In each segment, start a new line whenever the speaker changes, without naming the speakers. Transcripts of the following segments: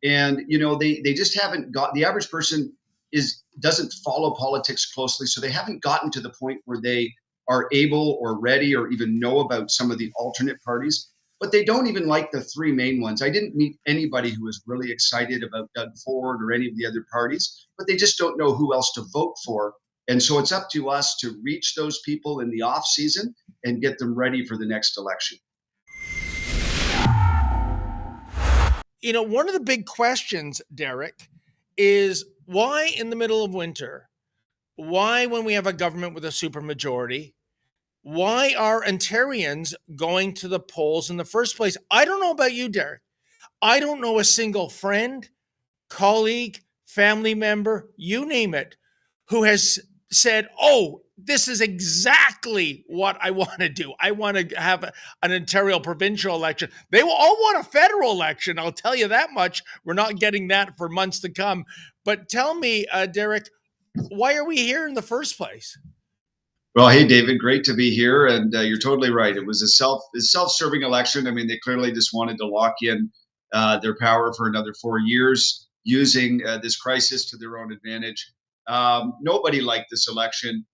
And they just haven't got, the average person doesn't follow politics closely, so they haven't gotten to the point where they are able or ready or even know about some of the alternate parties. But they don't even like the three main ones. I didn't meet anybody who was really excited about Doug Ford or any of the other parties, but they just don't know who else to vote for. And so it's up to us to reach those people in the off season and get them ready for the next election.
One of the big questions, Derek, is why in the middle of winter? Why, when we have a government with a supermajority, why are Ontarians going to the polls in the first place? I don't know about you, Derek. I don't know a single friend, colleague, family member, you name it, who has said, oh, this is exactly what I want to do. I want to have an Ontario provincial election. They will all want a federal election. I'll tell you that much. We're not getting that for months to come. But tell me, Derek, why are we here in the first place?
Well, hey, David, great to be here. And you're totally right. It was a self-serving election. I mean, they clearly just wanted to lock in their power for another 4 years, using this crisis to their own advantage. Nobody liked this election.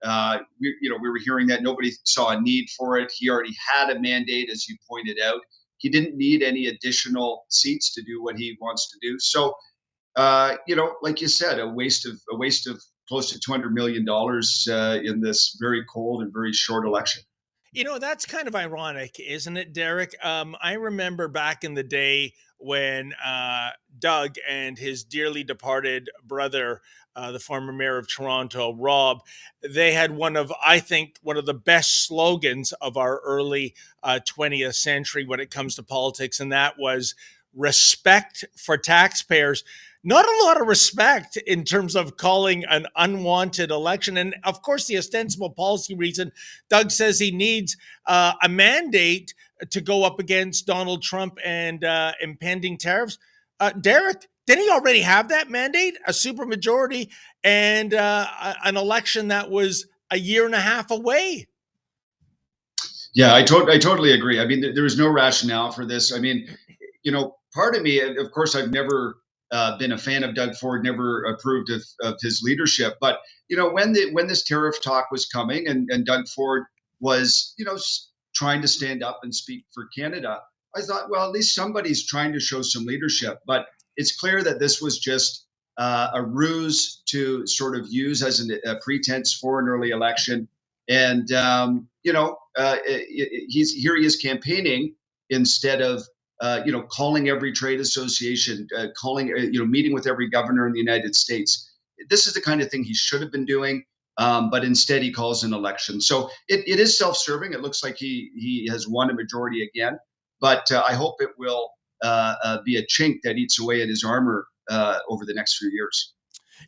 We were hearing that nobody saw a need for it. He already had a mandate, as you pointed out. He didn't need any additional seats to do what he wants to do. So, like you said, a waste of close to $200 million in this very cold and very short election.
That's kind of ironic, isn't it, Derek? I remember back in the day when Doug and his dearly departed brother, the former mayor of Toronto, Rob, they had I think, one of the best slogans of our early 20th century when it comes to politics, and that was respect for taxpayers. Not a lot of respect in terms of calling an unwanted election. And of course, the ostensible policy reason, Doug says he needs a mandate to go up against Donald Trump and impending tariffs. Derek, didn't he already have that mandate, a supermajority, and an election that was a year and a half away?
Yeah, I totally agree. I mean, there was no rationale for this. I mean, part of me, of course, I've never been a fan of Doug Ford, never approved of his leadership. But when this tariff talk was coming, and Doug Ford was trying to stand up and speak for Canada, I thought, well, at least somebody's trying to show some leadership. But it's clear that this was just a ruse to sort of use as a pretense for an early election. And he is campaigning instead of calling every trade association, meeting with every governor in the United States. This is the kind of thing he should have been doing, but instead he calls an election. So it is self-serving. It looks like he has won a majority again, but I hope it will be a chink that eats away at his armor over the next few years.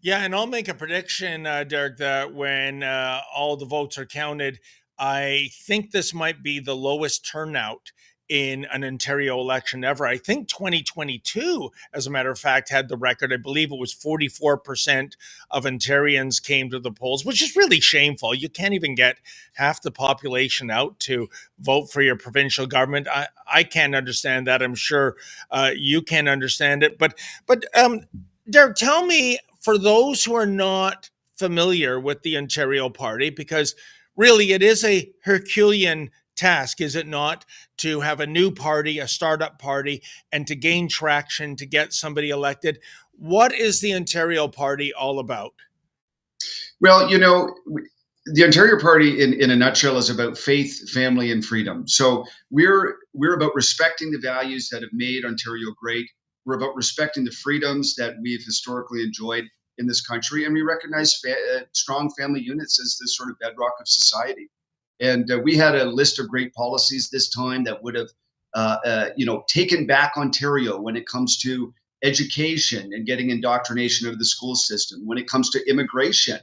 Yeah, and I'll make a prediction, Derek, that when all the votes are counted, I think this might be the lowest turnout in an Ontario election ever. I think 2022, as a matter of fact, had the record. I believe it was 44% of Ontarians came to the polls, which is really shameful. You can't even get half the population out to vote for your provincial government. I can't understand that. I'm sure you can understand it. But Derek, tell me, for those who are not familiar with the Ontario Party, because really it is a Herculean task, is it not, to have a new party, a startup party, and to gain traction, to get somebody elected. What is the Ontario Party all about?
Well, the Ontario Party in a nutshell is about faith, family, and freedom. So we're about respecting the values that have made Ontario great. We're about respecting the freedoms that we've historically enjoyed in this country. And we recognize strong family units as this sort of bedrock of society. And we had a list of great policies this time that would have, taken back Ontario when it comes to education and getting indoctrination of the school system. When it comes to immigration,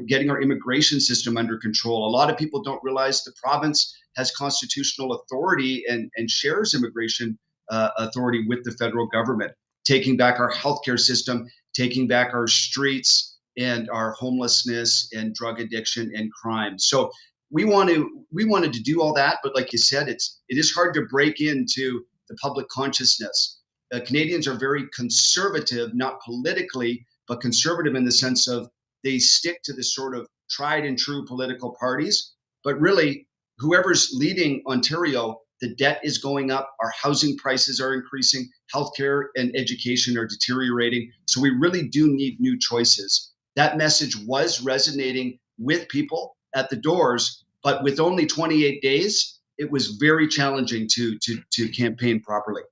getting our immigration system under control. A lot of people don't realize the province has constitutional authority and shares immigration authority with the federal government. Taking back our healthcare system, taking back our streets and our homelessness and drug addiction and crime. So we wanted to do all that, but like you said, it is hard to break into the public consciousness. Canadians are very conservative, not politically, but conservative in the sense of they stick to the sort of tried and true political parties. But really, whoever's leading Ontario, the debt is going up, our housing prices are increasing, healthcare and education are deteriorating. So we really do need new choices. That message was resonating with people at the doors, but with only 28 days, it was very challenging to campaign properly.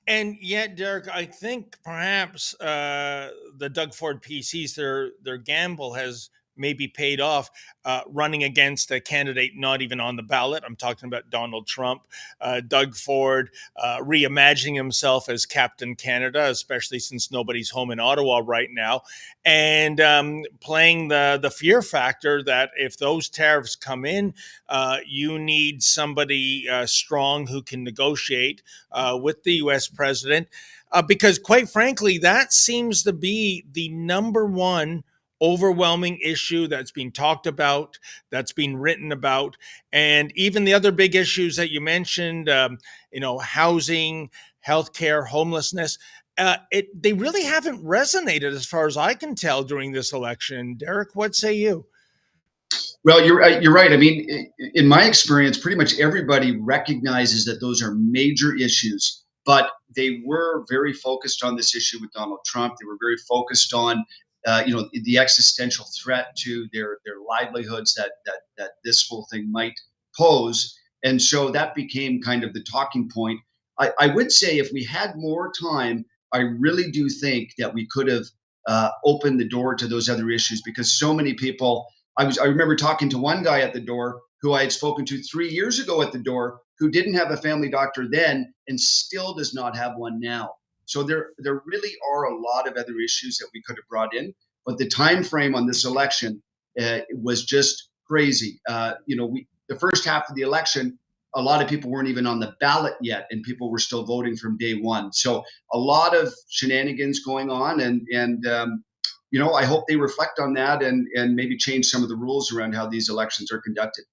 And yet, Derek, I think perhaps the Doug Ford PCs, their gamble has maybe paid off, running against a candidate not even on the ballot. I'm talking about Donald Trump. Doug Ford reimagining himself as Captain Canada, especially since nobody's home in Ottawa right now, and playing the fear factor that if those tariffs come in, you need somebody strong who can negotiate with the U.S. president, because quite frankly, that seems to be the number one overwhelming issue that's being talked about, that's being written about, and even the other big issues that you mentioned, housing, healthcare, homelessness. They really haven't resonated, as far as I can tell, during this election. Derek, what say you?
Well, you're right. I mean, in my experience, pretty much everybody recognizes that those are major issues, but they were very focused on this issue with Donald Trump. They were very focused on, the existential threat to their livelihoods that this whole thing might pose, and so that became kind of the talking point. I would say if we had more time, I really do think that we could have opened the door to those other issues because so many people. I remember talking to one guy at the door who I had spoken to 3 years ago at the door who didn't have a family doctor then and still does not have one now. So there really are a lot of other issues that we could have brought in, but the time frame on this election was just crazy. The first half of the election, a lot of people weren't even on the ballot yet, and people were still voting from day one. So a lot of shenanigans going on, and I hope they reflect on that and maybe change some of the rules around how these elections are conducted.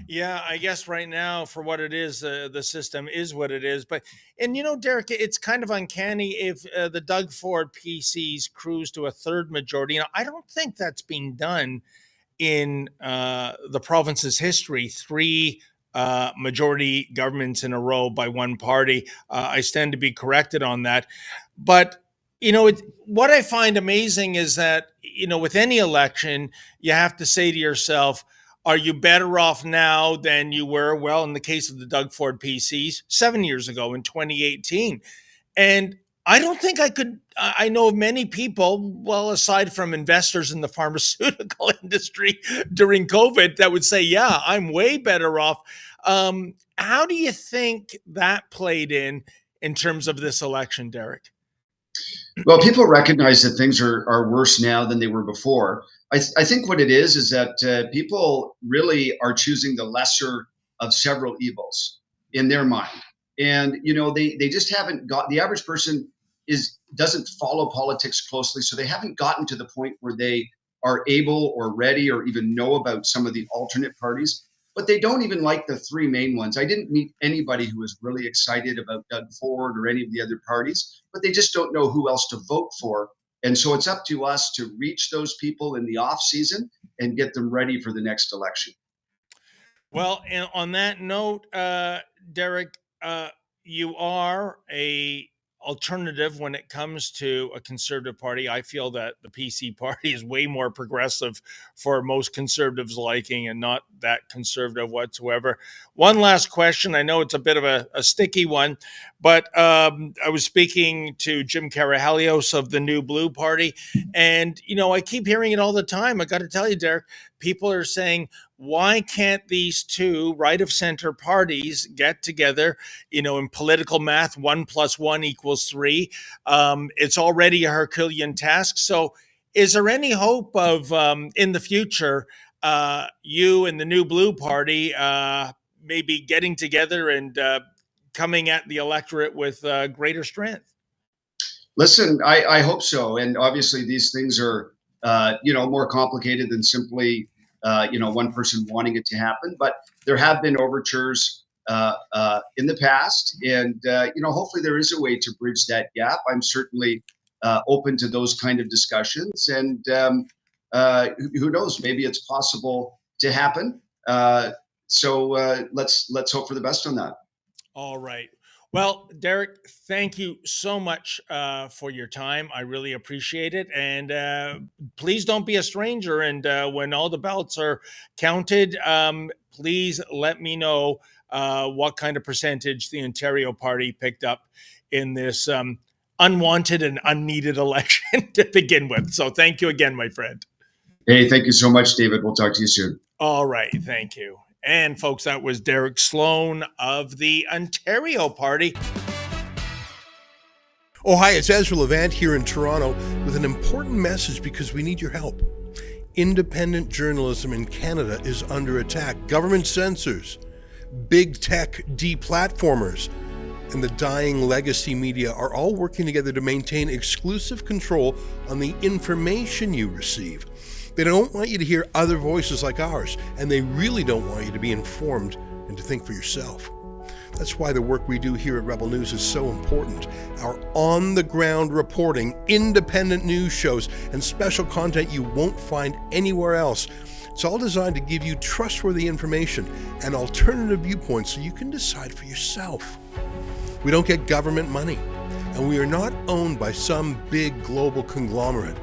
Yeah, I guess right now, for what it is, the system is what it is. But, and Derek, it's kind of uncanny if the Doug Ford PCs cruise to a third majority. I don't think that's been done in the province's history. Three majority governments in a row by one party. I stand to be corrected on that. But what I find amazing is that with any election, you have to say to yourself, are you better off now than you were? Well, in the case of the Doug Ford PCs, 7 years ago in 2018. And I don't think I could. I know of many people, well, aside from investors in the pharmaceutical industry during COVID, that would say, yeah, I'm way better off. How do you think that played in terms of this election, Derek?
Well, people recognize that things are worse now than they were before. I think what it is that people really are choosing the lesser of several evils in their mind. And, they just haven't got the average person doesn't follow politics closely. So they haven't gotten to the point where they are able or ready or even know about some of the alternate parties, but they don't even like the three main ones. I didn't meet anybody who was really excited about Doug Ford or any of the other parties, but they just don't know who else to vote for. And so it's up to us to reach those people in the off season and get them ready for the next election.
Well, and on that note, Derek, you are a alternative when it comes to a conservative party. I feel that the PC party is way more progressive for most conservatives' liking and not that conservative whatsoever. One last question. I know it's a bit of a sticky one, but I was speaking to Jim Karahalios of the New Blue Party, and I keep hearing it all the time. I got to tell you, Derek, people are saying, why can't these two right of center parties get together? In political math, 1+1 = 3. It's already a Herculean task. So, is there any hope of in the future you and the New Blue Party maybe getting together and coming at the electorate with greater strength?
Listen, I hope so. And obviously, these things are, more complicated than simply, one person wanting it to happen. But there have been overtures. in the past, and hopefully there is a way to bridge that gap. I'm certainly open to those kind of discussions, and who knows, maybe it's possible to happen. So let's hope for the best on that.
All right. Well, Derek, thank you so much for your time. I really appreciate it. And please don't be a stranger. And when all the ballots are counted, please let me know what kind of percentage the Ontario Party picked up in this unwanted and unneeded election to begin with. So thank you again, my friend.
Hey, thank you so much, David. We'll talk to you soon.
All right. Thank you. And folks, that was Derek Sloan of the Ontario Party.
Oh, hi, it's Ezra Levant here in Toronto with an important message because we need your help. Independent journalism in Canada is under attack. Government censors, big tech deplatformers, and the dying legacy media are all working together to maintain exclusive control on the information you receive. They don't want you to hear other voices like ours, and they really don't want you to be informed and to think for yourself. That's why the work we do here at Rebel News is so important. Our on-the-ground reporting, independent news shows, and special content you won't find anywhere else. It's all designed to give you trustworthy information and alternative viewpoints so you can decide for yourself. We don't get government money, and we are not owned by some big global conglomerate.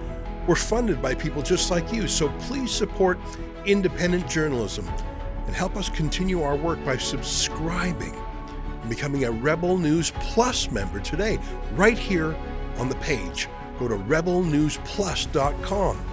We're funded by people just like you, so please support independent journalism and help us continue our work by subscribing and becoming a Rebel News Plus member today, right here on the page. Go to rebelnewsplus.com.